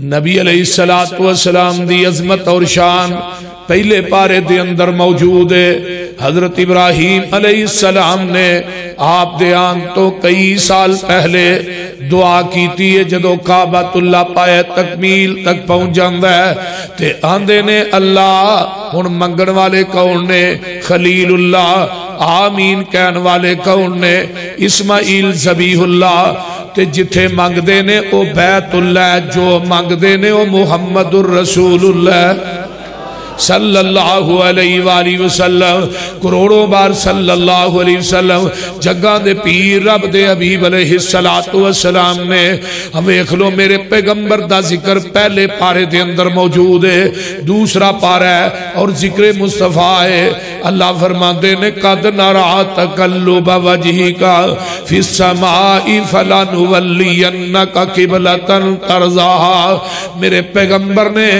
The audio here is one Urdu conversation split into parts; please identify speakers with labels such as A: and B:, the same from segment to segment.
A: نبی علیہ السلام دی عظمت اور شان پہلے پارے دے اندر موجود ہے۔ حضرت ابراہیم علیہ السلام نے آپ دے آن تو کئی سال پہلے دعا کیتی ہے جدو کعبۃ اللہ پائے تکمیل تک پہنچ جاندہ ہے تے آندے نے اللہ ہن منگن والے کون نے؟ خلیل اللہ۔ آمین کہن والے کون نے؟ اسماعیل ذبیح اللہ۔ تے جتھے مانگ دے نے او بیت اللہ، جو مانگ دے نے او محمد الرسول اللہ صلی اللہ علیہ وآلہ وسلم۔ کروڑوں بار صلی اللہ علیہ وسلم۔ جگہ دے پیر رب دے حبیب علیہ السلام نے ہمیں اکھلو میرے پیغمبر دا ذکر پہلے پارے دے اندر موجود ہے، دوسرا پارا ہے اور ذکر مصطفیٰ ہے۔ اللہ فرماندے نے قد نرى تقلب وجهك في السماء فلنولينك قبلة ترضاها۔ میرے پیغمبر نے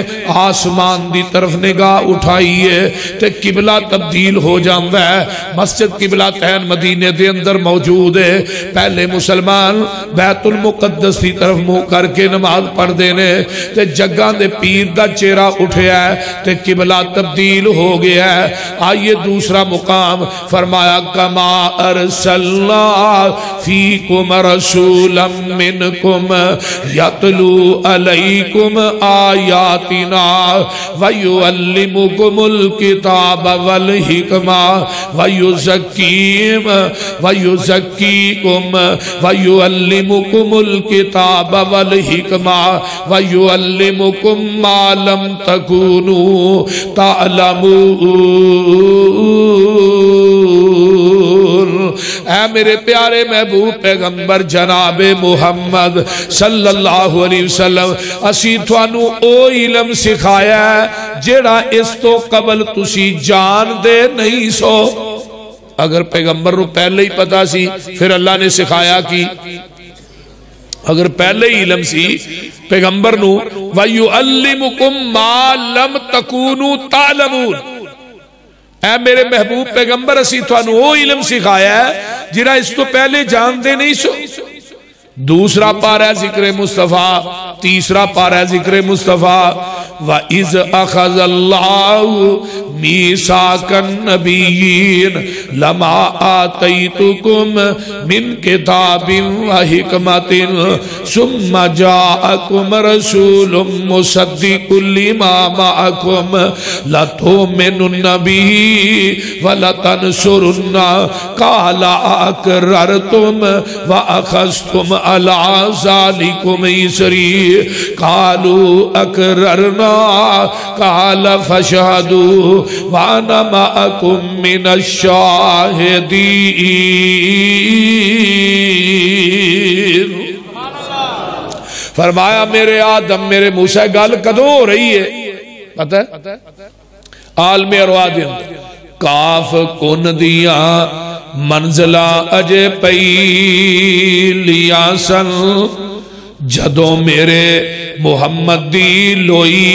A: آسمان دی طرف نگاہ اٹھائی ہے تے قبلہ تبدیل ہو جاندہ ہے۔ مسجد قبلہ تین مدینے دے اندر موجود ہے۔ پہلے مسلمان بیت المقدس دی طرف منہ کر کے نماز پڑھ دینے تے جگہ دے پیر دا چہرہ اٹھیا ہے تے قبلہ تبدیل ہو گیا ہے۔ آئیے دوسرا مقام فرمایا کما ارسلنا فیکم رسولا منکم یتلو علیکم آیاتنا ویعلمکم الکتاب والحکمہ ویزکیکم ویعلمکم الکتاب والحکمہ ویعلمکم ما لم تکونوا تعلمون۔ اے میرے پیارے محبوب پیغمبر جناب محمد صلی اللہ علیہ وسلم، اسی تھانو او علم سکھایا ہے جیڑا اس تو قبل تسی جان دے نہیں سو۔ اگر پیغمبر رو پہلے ہی پتا سی پھر اللہ نے سکھایا کی؟ اگر پہلے ہی علم سی پیغمبر نو وَيُعَلِّمُكُمْ مَا لَمْ تَكُونُوا تَعْلَمُونَ، اے میرے محبوب پیغمبر اسی تھانو وہ علم سکھایا ہے جنہا اس تو پہلے جانتے نہیں سو۔ دوسرا پارہ ذکر مصطفیٰ، تیسرا پارہ ذکر مصطفیٰ وَإِذْ أَخَذَ اللَّهُ مِيثَاقَ النَّبِيِّينَ لَمَا آتَيْتُكُمْ مِنْ كِتَابٍ وَحِكْمَةٍ ثُمَّ جَاءَكُمْ رَسُولٌ مُصَدِّقٌ لِمَا مَعَكُمْ لَتُؤْمِنُنَّ بِهِ وَلَتَنْصُرُنَّهُ قَالَ أَأَقْرَرْتُمْ وَأَخَذْتُمْ عَلَىٰ ذَلِكُمْ إِصْرِي قَالُوا أَقْرَرْنَا قَالَ فَاشْهَدُوا وَأَنَا مَعَكُمْ مِنَ الشَّاهِدِينَ۔ فرمایا میرے آدم میرے موسیٰ گال کدوں ہو رہی ہے پتہ ہے؟ عالم ارواح دے اندر کاف کن دیا منزلہ اجے پئی لیا سن جدوں میرے محمد دی لوئی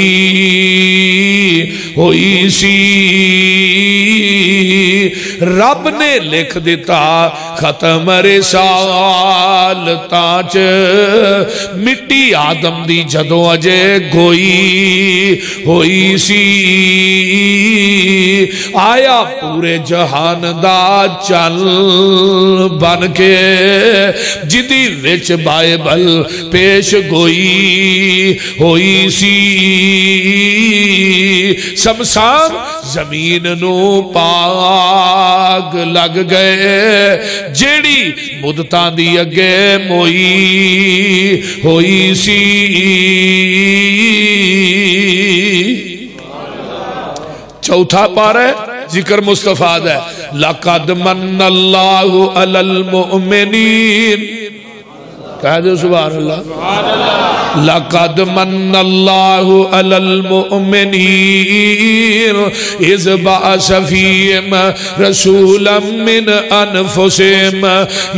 A: ہوئی سی، رب نے لکھ دیتا ختم رسال تاچ مٹی آدم دی جدوں اجے گوئی ہوئی سی، آیا پورے جہان دا چل بن کے جدی وچ بائبل پیش گوئی ہوئی سی، سمسان زمین نو پاگ لگ گئے جیڑی مدتان دی اگے موئی ہوئی سی۔ چوتھا پارہ ذکر مصطفیٰ ہے لَقَدْ مَنَّ اللَّهُ عَلَى الْمُؤْمِنِينَ، کہہ دے سبحان اللہ۔ لَقَدْ مَنَّ اللَّهُ عَلَى الْمُؤْمِنِينَ إِذْ بَعَثَ فِيهِمْ رَسُولًا مِّنْ أَنفُسِهِمْ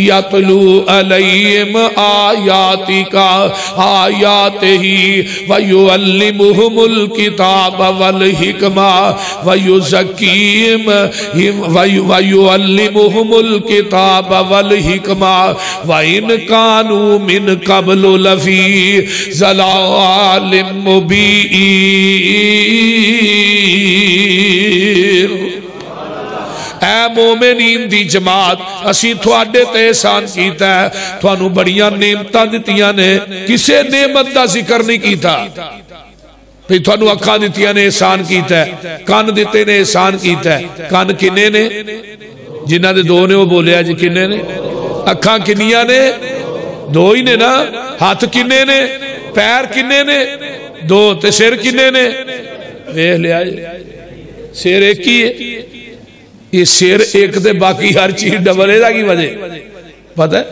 A: يَتْلُو عَلَيْهِمْ آيَاتِهِ وَيُعَلِّمُهُمُ الْكِتَابَ وَالْحِكْمَةَ وَيُعَلِّمُهُمُ الْكِتَابَ وَالْحِكْمَةَ وَإِنْ كَانُوا کانوا من قبل لفی ضلال مبین۔ اے مومنین دی جماعت، اسی تھوڑے تے احسان کیتا ہے، تھوانو بڑیاں نعمتاں دتیاں نے، کسے نعمت دا ذکر نہیں کیتا۔ پھر تھوانو اکھاں دتیاں نے احسان کیتا ہے، کان دیتے نے احسان کیتا ہے۔ کان کنے نے؟ جنہاں دے دو نے وہ بولیا جی کنے نے؟ اکھاں کنیاں نے؟ دو ہی نے نا۔ ہاتھ کنے نے؟ پیر کنے نے؟ دو۔ تے سر کنے نے؟ ویہ لیا جی سر ایک ہی ہے۔ یہ سر ایک دے باقی ہر چیز ڈبل ہے کی وجہ پتہ ہے؟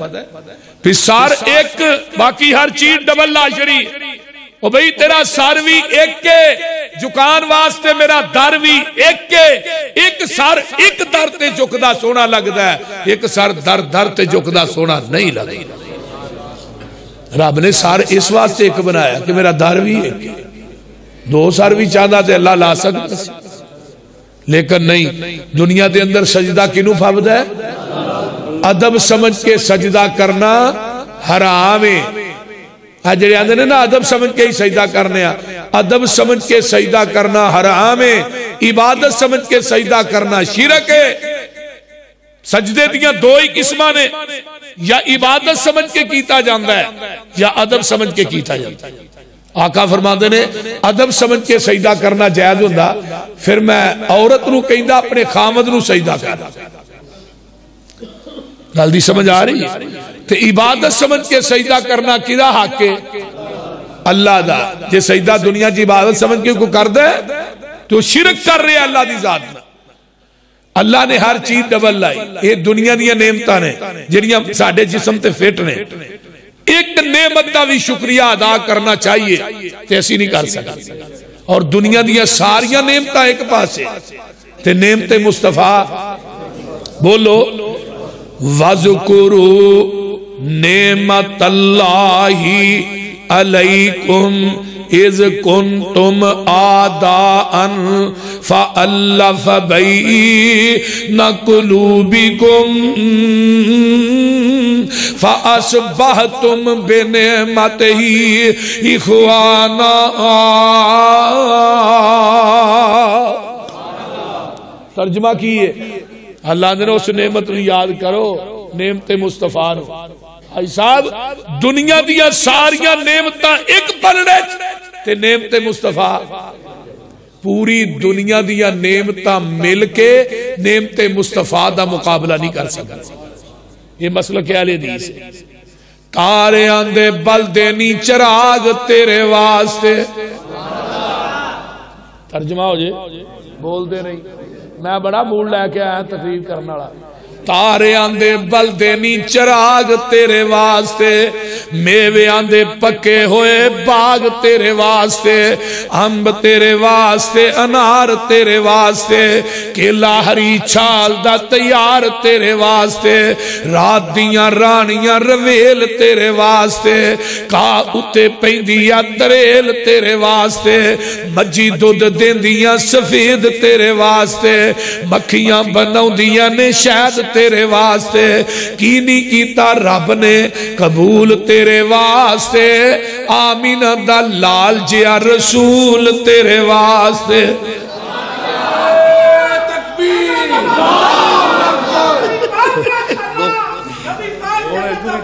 A: پھر سار ایک باقی ہر چیز ڈبل لا شری۔ او بھئی تیرا سار بھی ایک کے، جکان واسطے میرا در بھی ایک کے۔ ایک سار ایک در تے جکدہ سونا لگ دا ہے، ایک سار در تے جکدہ سونا نہیں لگ دا۔ رب نے سار اس واسطے ایک بنایا کہ میرا در بھی ایک ہے۔ دو سار بھی چاہتا تھے اللہ لا سکتا، لیکن نہیں۔ دنیا دے اندر سجدہ کنو فابد ہے؟ ادب سمجھ کے سجدہ کرنا حرام ہے۔ جڑے آندے نے نا ادب سمجھ کے ہی سجدہ کرنے، ادب سمجھ کے سجدہ کرنا حرام ہے۔ عبادت سمجھ کے سجدہ کرنا شرک ہے۔ سجدے دیاں دو ہی قسماں نے، یا عبادت سمجھ کے کیتا جاندہ ہے یا ادب سمجھ کے کیتا جاندہ ہے۔ آقا فرماندے نے ادب سمجھ کے سجدہ کرنا جائز ہوندہ، پھر میں عورت نو کہندہ اپنے خامد نو سجدہ کرنا۔ جلدی سمجھ آ رہی ہے؟ تو عبادت سمجھ کے سجدہ کرنا کدا حق ہے؟ اللہ دا۔ جے سجدہ دنیا کی عبادت سمجھ کے کو کر دے تو شرک کر رہے اللہ دی ذات میں۔ اللہ نے ہر چیز ڈبل لائی، یہ دنیا دیا نعمتاں نے جنیاں ساڑھے جسم تے فٹ نے۔ ایک نعمت دا بھی شکریہ ادا کرنا چاہیے، ایسی نہیں کر سکتا۔ اور دنیا دیا ساریاں نعمتاں ایک پاس ہے تے نعمت مصطفیٰ بولو وَذْكُرُوا نعمت اللہ علیکم اذ کنتم آداءً فألف بین قلوبکم فأصبحتم بنعمتہ اخوانا۔ ترجمہ کیے اللہ نے اس نعمت نو یاد کرو، نعمت مصطفیٰ نو۔ بھائی صاحب دنیا دیا ساریاں نعمتاں ایک پلڑے تے نعمت مصطفیٰ، پوری دنیا دیا نعمتاں مل کے نعمت مصطفیٰ دا مقابلہ نہیں کر سکتا۔ یہ مسئلہ کیا لے حدیث ہے؟ تارے آندے بل دینی چراغ تیرے واسطے۔ ترجمہ ہو جائے بول دے نہیں، میں بڑا موڈ لے کے آیا تقریر کرنا والا۔ تارے آندے بل دینی چراغ تیرے واسطے، میوے آندے پکے ہوئے باغ تیرے واسطے، امب تیرے واسطے، انار تیرے واسطے، کیلا ہری چھال دا تیار تیرے واسطے، رات دیاں رانیاں رویل تیرے واسطے، کا اتے پیندیا دریل تیرے واسطے، مجی دودھ دیندیاں سفید تیرے واسطے، مکھیاں بناؤں دیاں نے شہد تیرے واسطے، کینی کیتا رب نے قبول تیرے واسطے، آمینہ دا لال جیا رسول تیرے واسطے۔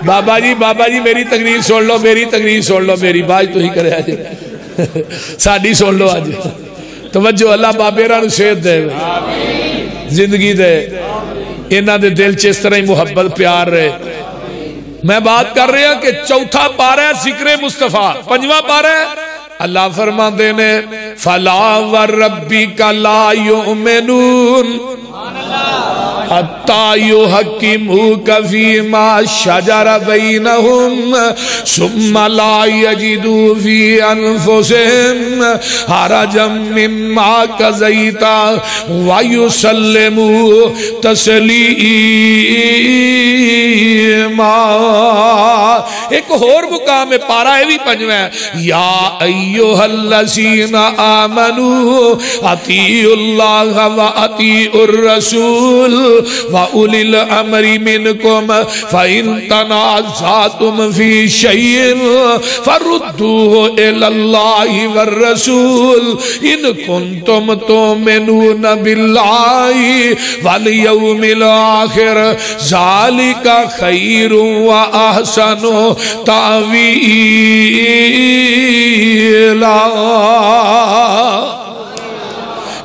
A: بابا جی میری تقریر سن لو، میری تقریر سن لو، میری باج تو ہی کرے آج ساڑھی سن لو آج۔ توجہ اللہ بابیرہ نو صحت دے، زندگی دے، انہاں دے دل چ اس طرح ہی محبت پیار رہے۔ میں بات کر رہا ہوں کہ چوتھا پارہ ہے ذکر مصطفیٰ، پنجواں پارہ ہے اللہ فرماندے نے فَلَا وَرَبِّكَ لَا يُؤْمِنُونَ حَتَّى يُحَكِّمُوكَ فِيمَا شَجَرَ بَيْنَهُمْ ثُمَّ لَا يَجِدُوا فِي أَنفُسِهِمْ حَرَجًا مِّمَّا قَضَيْتَ وَيُسَلِّمُوا تَسْلِيمًا۔ ایک اور مقام ہے پارہ ہے بھی پنجویں ہے، یا ایوہ الذین آمنوا اطیعوا اللہ و اطیعوا الرسول وَأُولِي الْأَمْرِ مِنْكُمْ فَإِنْ تَنَازَعْتُمْ فِي شَيْءٍ فَرُدُّوهُ إِلَى اللَّهِ وَالرَّسُولِ إِنْ كُنْتُمْ تُؤْمِنُونَ بِاللَّهِ وَالْيَوْمِ الْآخِرِ ذَلِكَ خَيْرٌ وَأَحْسَنُ تَأْوِيلًا۔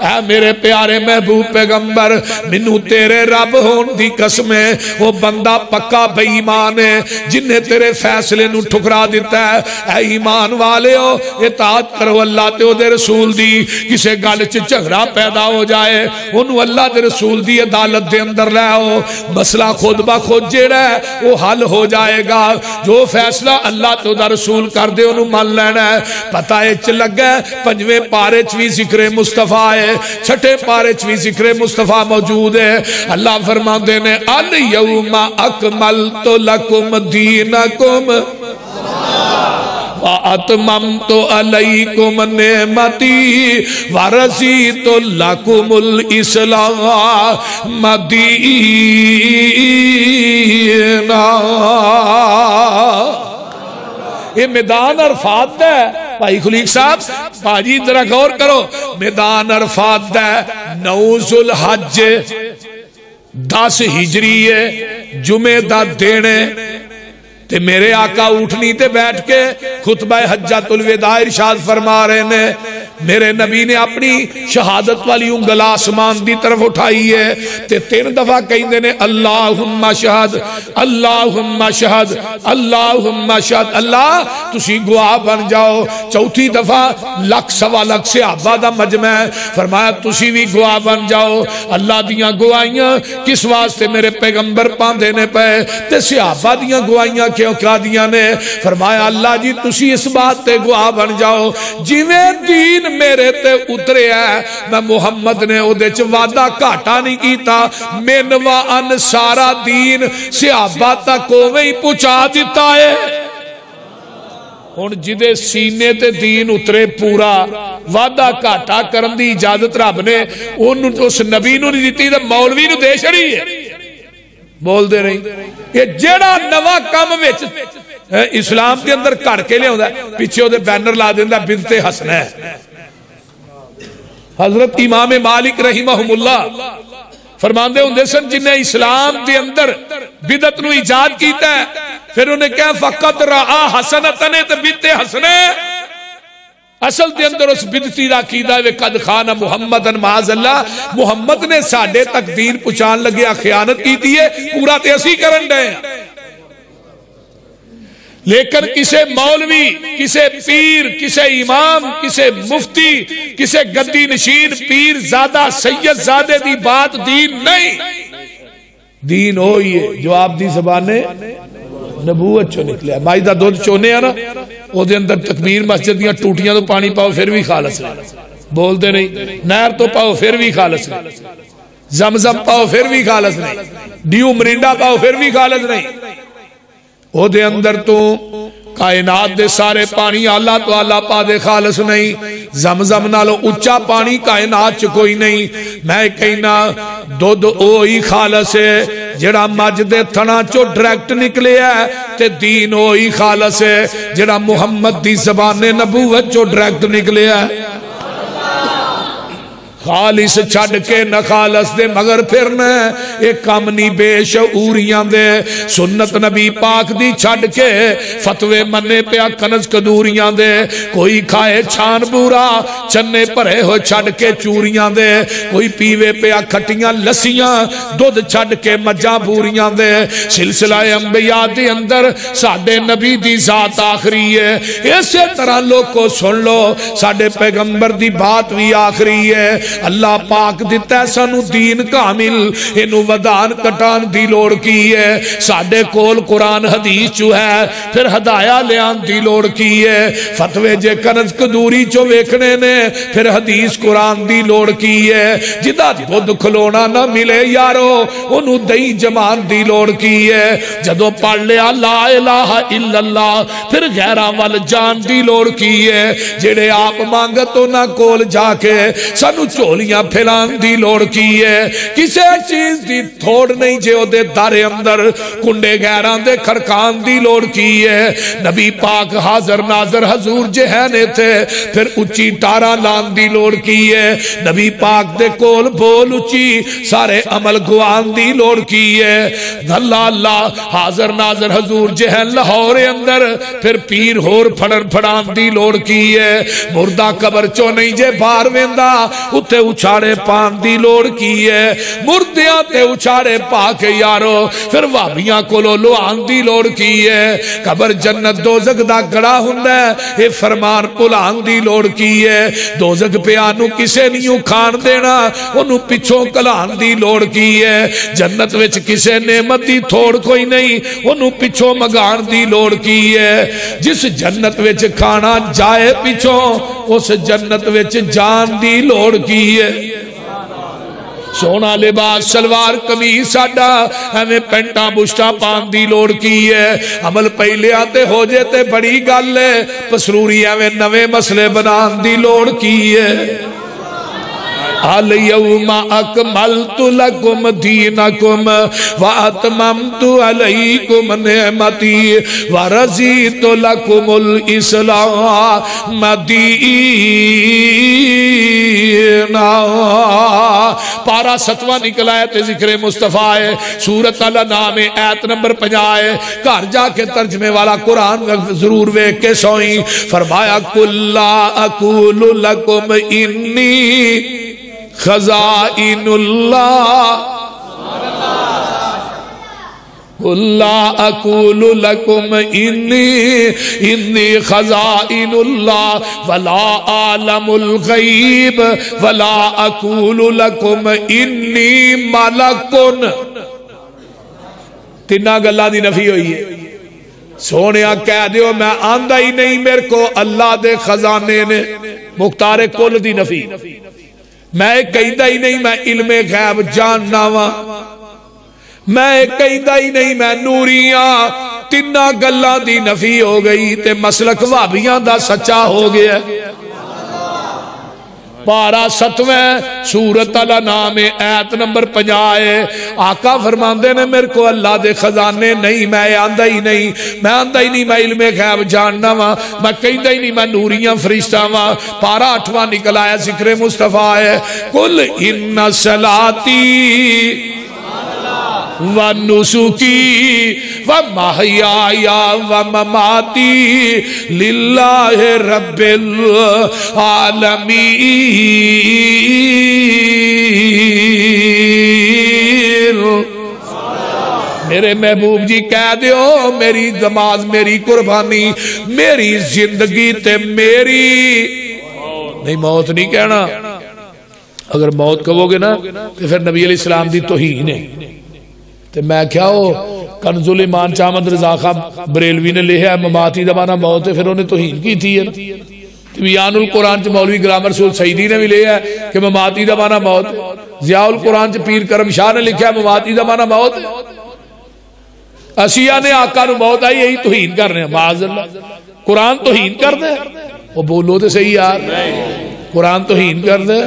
A: اے میرے پیارے محبوب پیغمبر، منو تیرے رب ہون دی قسم ہے، وہ بندہ پکا بے ایمان ہے جن نے تیرے فیصلے نو ٹھکرا دیتا ہے۔ اے ایمان والے ہو، اطاعت کرو اللہ تے دے رسول دی۔ کسے گل چ جھگڑا پیدا ہو جائے انہوں اللہ دے رسول دی عدالت دے اندر لے آؤ، مسئلہ خود بخود جیڑا ہے وہ حل ہو جائے گا۔ جو فیصلہ اللہ تے دا رسول کر دے انہوں مان لینا ہے۔ پتہ اچ لگا ہے 5ویں پارے چ وی ذکر مصطفیٰ ہے، 6 پارے چوی ذکر مصطفیٰ موجود ہے۔ اللہ فرماندے نے الیوم اکملت لکم دینکم وَأَتْمَمْتُ عَلَيْكُمْ نِعْمَتِي وَرَضِيتُ لَكُمُ الْإِسْلَامَ دِینًا۔ یہ میدان عرفات ہے بھائی خلیق صاحب، باجی ذرا غور کرو، میدان عرفات ہے 9 ذوالحج 10 ہجری ہے، جمعہ دا دینے تے میرے آقا اٹھنی تے بیٹھ کے خطبہ حجۃ الوداع ارشاد فرما رہے ہیں۔ میرے نبی نے اپنی شہادت والی انگل آسمان دی طرف اٹھائی ہے تے 3 دفعہ کہندے نے اللہم شہد اللہم شہد اللہم شہد، اللہ تسی گواہ بن جاؤ۔ 4تھی دفعہ 1,00,000 صحابہ دا مجمع ہے، فرمایا تسی بھی گواہ بن جاؤ۔ اللہ دیاں گواہیاں کس واسطے میرے پیغمبر پاندے نے پے تے صحابہ دیاں گواہیاں کیوں کیا دیاں نے؟ فرمایا اللہ جی تسی اس بات تے گواہ بن جاؤ جویں دین میرے تے اترے ہے میں محمد نے او دے چ وعدہ گھاٹا نہیں کیتا، من و ان سارا دین صحابہ تک اوویں ہی پہنچا دیتا ہے۔ ہن جدے سینے تے دین اترے پورا وعدہ گھاٹا کرن دی اجازت رب نے اونوں اس نبی نوں نہیں دتی تے مولوی نوں دے چھڑی ہے۔ بول دے نہیں یہ جیڑا نواں کم وچ اسلام کے اندر کڑ کے لے ہوندا ہے پیچھے او دے بینر لا دیندا بدعت حسنہ ہے۔ حضرت امام مالک رحمہم اللہ فرماندے ہوندے سن جن نے اسلام دے اندر بدعت نو ایجاد کیتا ہے پھر انہیں کہا فقط رعا حسنتن تے بدعت حسنہ اصل دے اندر اس بدعتی دا عقیدہ ہے قد خان محمدن معاذ اللہ، محمد نے ساڈے تک دین پہنچان لگیا خیانت کیتی ہے، پورا تے اسی کرن دے۔ لیکن کسے مولوی، کسے پیر، کسے امام، کسے مفتی، کسے گدی نشین پیر زادہ سید زادے دی بات دین نہیں، دین ہوئی ہے جو آپ دی زبانے نبوت چو نکلے ہیں۔ مائدہ دودھ چونے ہیں نا وہ دے اندر تکبیر مسجد دیاں ٹوٹیاں تو پانی پاؤ پھر بھی خالص نہیں، بول دے نہیں، نہر تو پاؤ پھر بھی خالص نہیں، زمزم پاؤ پھر بھی خالص نہیں، ڈیو مرینڈا پاؤ پھر بھی خالص نہیں۔ وہ دے اندر تو کائنات دے سارے پانی اللہ تو اللہ پا دے خالص نہیں، زمزم نالو اچھا پانی کائنات چ کوئی نہیں۔ میں کہنا دودھ اوہی خالص ہے جڑا مجھ دے تھنا چو ڈریکٹ نکلے ہے تے دین اوہی خالص ہے جڑا محمد دی زبان نبوت چو ڈریکٹ نکلے ہے۔ خالص چھڑ کے نہ خالص دے مگر پھرنا ایک کام نہیں بے شعوریاں دے، سنت نبی پاک دی چھڑ کے فتوے منے پیا کنز کدوریاں دے، کوئی کھائے چھان بورا چنے پرے ہو چھڑ کے چوریاں دے، کوئی پیوے پیا کھٹیاں لسیاں دودھ چھڑ کے مجاں بوریاں دے۔ سلسلہ انبیاء دے اندر ساڑھے نبی دی ذات آخری ہے، اسی طرح لوگ کو سن لو ساڑھے پیغمبر دی بات بھی آخری ہے۔ اللہ پاک دیتا ہے سانو دین کامل، انہوں ودان کٹان دی لوڑ کی ہے، ساڑھے کول قرآن حدیث چو ہے، پھر ہدایہ لیان دی لوڑ کی ہے، فتوے جے کنز کدوری چو ویکھنے نے پھر حدیث قرآن دی لوڑ کی ہے، جدہ دودھ کھلونا نہ ملے یارو انہوں دئی جمان دی لوڑ کی ہے، جدو پڑھ لیا لا الہ الا اللہ پھر غیرہ وال جان دی لوڑ کی ہے، جڑے آپ مانگتو نہ کول جا کے سانو جھولیاں پھیلان دی لوڑ کی ہے کسے چیز دی تھوڑ نہیں جے او دے دارے اندر کنڈے غیران دے کھڑکان دی لوڑ کی ہے نبی پاک حاضر ناظر حضور جہنے تھے پھر اچھی ٹارا لان دی لوڑ کی ہے نبی پاک دے کول بول اچھی سارے عمل گوان دی لوڑ کی ہے اللہ اللہ حاضر ناظر حضور جہن لاہور اندر پھر پیر ہور پھڑن پھڑان دی لوڑ کی ہے مردہ قبر چو نہیں جے بار ویندا اتے اچھاڑے پان دی لوڑ کی ہے مردیاں تے اچھاڑے پا کے یارو پھر وابیاں کو لو آن دی لوڑ کی ہے قبر جنت دوزک دا گڑا ہندہ ہے یہ فرمان پلان دی لوڑ کی ہے دوزک پہ آنو کسے نیوں کھان دینا انہوں پچھوں کلان دی لوڑ کی ہے جنت وچ کسے نعمت دی تھوڑ کوئی نہیں انہوں پچھوں مگان دی لوڑ کی ہے جس جنت وچ کھانا جائے پچھوں اس جنت وچ جان دی لوڑ کی ہے سونا لباس سلوار قمیص ساڈا ہمیں پینٹا بشٹا پان دی لوڑ کی ہے عمل پہلے آتے ہو جاتے بڑی گل ہے پسروری ہمیں نوے مسئلے بنان دی لوڑ کی ہے اليوم اکملت لکم دینکم واتممت علیکم نعمتی ورضیت لکم الاسلام دینا پارا 7واں نکل آیت ذکر مصطفیٰ ہے سورت الانعام آیت نمبر 50 ہے گھر جا کے ترجمے والا قرآن ضرور ویکھ کے سوئیں فرمایا قل لا اقول لکم انی خزائن اللہ قل لا اقول لکم انی خزائن اللہ ولا عالم الغیب ولا اقول لکم انی ملکن تینہ گلہ دی نفی ہوئی ہے سونیا کہہ دیو میں آندہ ہی نہیں میرے کو اللہ دے خزانے نے مختار کل دی نفی میں ایک کہیدہ ہی نہیں میں علم غیب جاننا وا میں ایک کہیدہ ہی نہیں میں نوریاں تینہ گلہ دی نفی ہو گئی تے مسلک وابیاں دا سچا ہو گیا پارا 7ویں سورت الانعام آیت نمبر 50 ہے آقا فرماندے نے میرے کو اللہ دے خزانے نہیں میں آندہ ہی نہیں میں علم غیب جاننا وا میں کہندہ ہی نہیں میں نوریاں فرشتہ وا پارا 8واں نکل آیا ذکر مصطفیٰ ہے قل ان صلاتی وَنُسُكِي وَمَحْيَايَ وَمَمَاتِي لِلَّهِ رَبِّ الْعَالَمِينَ میرے محبوب جی کہہ دیو میری نماز میری قربانی میری زندگی تے میری نہیں موت نہیں کہنا اگر موت کہو گے نا تو پھر نبی علیہ السلام دی توہین ہے تو میں کیا ہو کنز الایمان چامد رضا خان بریلوی نے لے ہے مماتی دمانا موت ہے پھر انہیں توہین کی تھی بیان القرآن چ مولوی غلام رسول سعیدی نے بھی لے ہے کہ مماتی دمانا موت ہے ضیاء القرآن چ پیر کرم شاہ نے لکھا ہے مماتی دمانا موت ہے اسیہ نے آقا نو موت آئی یہی توہین کر رہے ہیں معاذ اللہ قرآن توہین کر دے وہ بولو تو صحیح یار قرآن توہین کر دے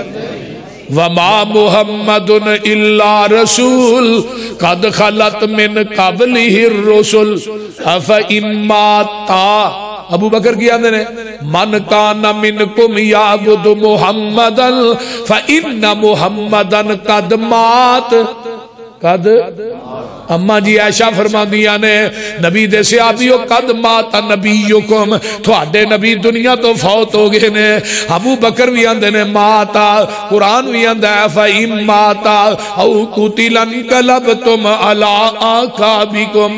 A: وَمَا مُحَمَّدٌ إِلَّا رَسُولٌ قَدْ خَلَتْ مِنْ قَبْلِهِ الرُّسُلُ أَفَإِمَّاتَ ابو بکر کی آندے نے من کان منکم یعبد محمدن فإن محمدن قد مات قد اماں جی عائشہ فرما دیا نے نبی دے صحابیو قد مات نبیکم تھوڑے نبی دنیا تو فوت ہو گئے نے ابو بکر بھی آندے نے ماتا قرآن بھی آندے فَإِن ماتا او قتلن قلبتم علی آقابکم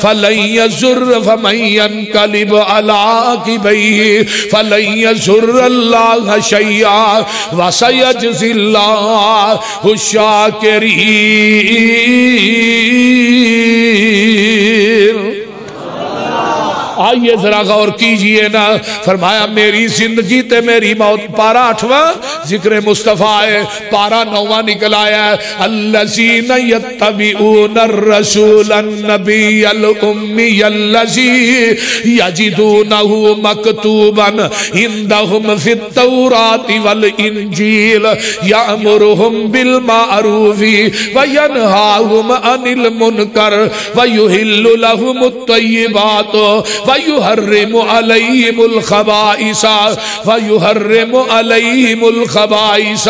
A: فَلَن يَزُرَّ فَمَن يَنْقَلِبْ علی عَقِبَيْهِ فَلَن يَزُرَّ اللَّهَ شَيْئًا وَسَيَجْزِي اللَّهُ الشَّاكِرِينَ آئیے ذرا غور کیجئے نا، فرمایا میری زندگی تے میری موت، پارہ 8واں ذکر مصطفیٰ ہے، پارہ 9واں نکل آیا ہے، الذین یتبعون الرسول النبی الامی الذی یجدونہ مکتوبا عندہم فی التوراۃ والانجیل یأمرہم بالمعروف وینہاہم عن المنکر ویحل لہم الطیبات ویحرم علیہم الخبائث ویحرم علیہم الخبائث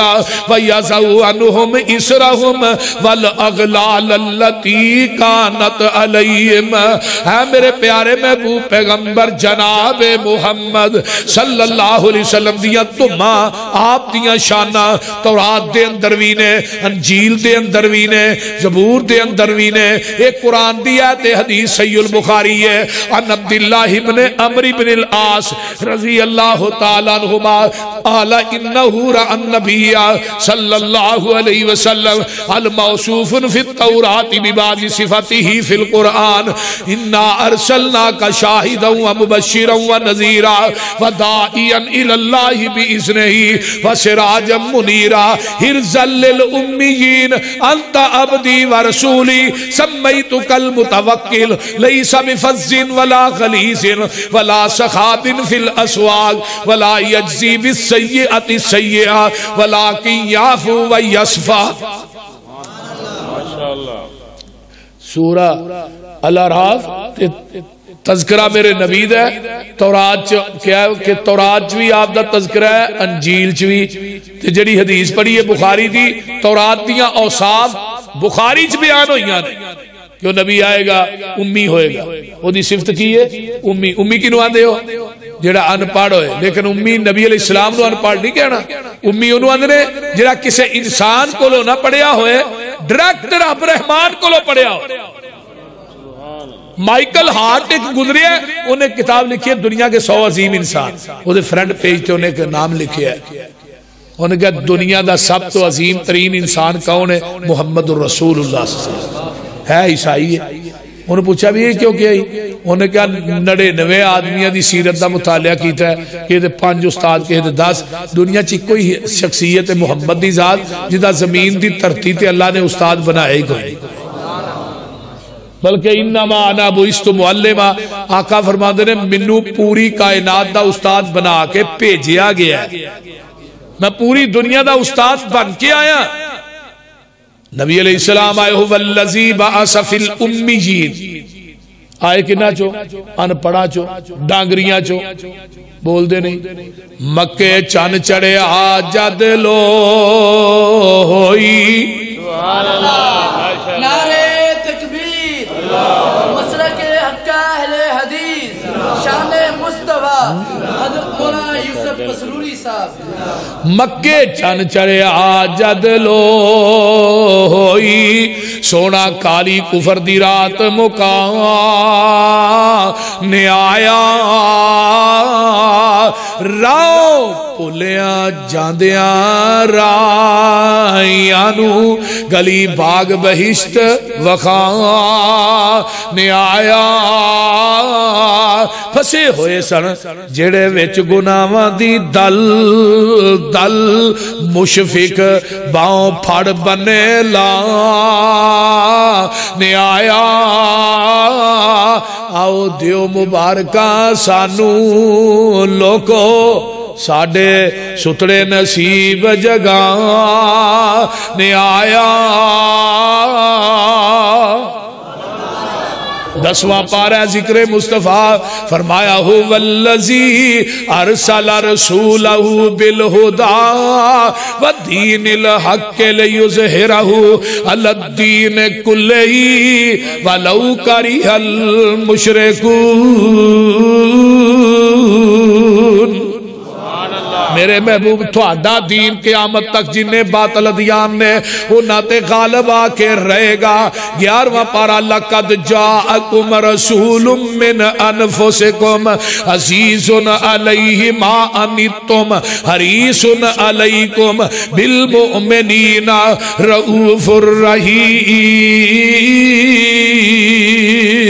A: ویضع عنہم اسرہم والاغلال التی کانت علیہم۔ ہے میرے پیارے محبوب پیغمبر جناب محمد صلی اللہ علیہ وسلم دیاں تمہاں آپ دیاں شانہ تورات دے اندر بھی نے، انجیل دے اندر بھی نے، زبور دے اندر بھی نے، ایک قرآن دی آیت حدیث صحیح البخاری ہے، عن عبداللہ ابن عمرو بن العاص رضی اللہ تعالیٰ عنہما قال انہو رأى النبی صلی اللہ علیہ وسلم الموصوف فی التوراۃ ببعض صفته فی القرآن انا ارسلناک شاہدا ومبشرا ونذیرا وداعیا الی اللہ باذنہ وسراجا منیرا حرزا للأمیین انت عبدی ورسولی سمیتک المتوکل لیس بفظ ولا غلیظ ولا سخاب فی الاسواق ولا یجزی بالسیئۃ السیئۃ ولکن یعفو ویصفح۔ سورہ الاعراف تذکرہ میرے نبی دا تورات کیا ہے کہ تورات بھی آپ دا تذکرہ ہے، انجیل بھی تے جڑی حدیث پڑھی ہے بخاری دی تورات دیاں اوصاف بخاری چ بیان ہوئیاں نے کہ وہ نبی آئے گا امی ہوئے گا، وہ دی صفت کی ہے امی۔ امی کی نوان دے ہو جڑا ان پڑھ ہوئے، لیکن امی نبی علیہ السلام نو ان پڑھ نہیں کہنا، امی انہوں اندرے جڑا کسے انسان کو لو نہ پڑھیا ہوئے، ڈائریکٹر رب رحمان کو لو پڑھیا ہوئے۔ مائیکل ہارٹ ایک گزرے ہے، انہیں کتاب لکھی ہے دنیا کے 100 عظیم انسان، وہ دے فرنٹ پیج تے انہیں نام لکھے ہے، انہیں کہا دنیا دا سب تو عظیم ترین انسان کون ہے؟ محمد الرسول اللہ صلی اللہ علیہ وسلم ہے، عیسائی ہے۔ انہوں نے پوچھا بھی یہ کیوں کیا ہی؟ انہوں نے کہا 99 آدمیاں دی سیرت دا مطالعہ کیتا ہے، کہ 5 استاد کے 10 دنیا چی کوئی شخصیت محمد دی ذات جدہ زمین دی دھرتی تے اللہ نے استاد بنائے ہی کوئی، بلکہ انما انا بعثت معلما، آقا فرماتے نے منو پوری کائنات دا استاد بنا کے بھیجیا گیا ہے، میں پوری دنیا دا استاد بن کے آیا۔ نبی علیہ السلام آئے ہو والذی بعث فی الامیین، آئے کنا چو ان پڑھا چو ڈانگریاں چو بول دے نہیں، مکے چان چڑے آجد لو ہوئی سبحان اللہ،
B: نعرے تکبیر، مسلک حق اہل حدیث، شان مصطفیٰ حضرت مولانا یوسف مسروری صاحب۔
A: مکے چن چڑے آجد لو ہوئی سونا کالی کفر دی رات مکان نے آیا، راؤ پولیاں جاندیاں رائیانو گلی باغ بہشت وخان نے آیا، پھسے ہوئے سن جڑے وچ گناواں دی دل دل مشفق باؤں پھڑ بنے لا نے آیا، آؤ دیو مبارکہ سانو لوکو ساڑے ستڑے نصیب جگہ نے آیا۔ 10واں پارہ ذکر مصطفیٰ فرمایا ہو والذی ارسل رسولہ بالہدا والدین الحق لیظہرہ علی الدین کلہ ولو کرہ المشرکون۔ میرے محبوب تھوڑا دین قیامت تک جنہیں باطل ادیان نے انہاں تے غالب آ کے رہے گا۔ 11واں پارہ لقد جاءکم رسول من انفسکم عزیز علیہ ما عنتم حریص علیکم بالمؤمنین رؤوف الرحیم۔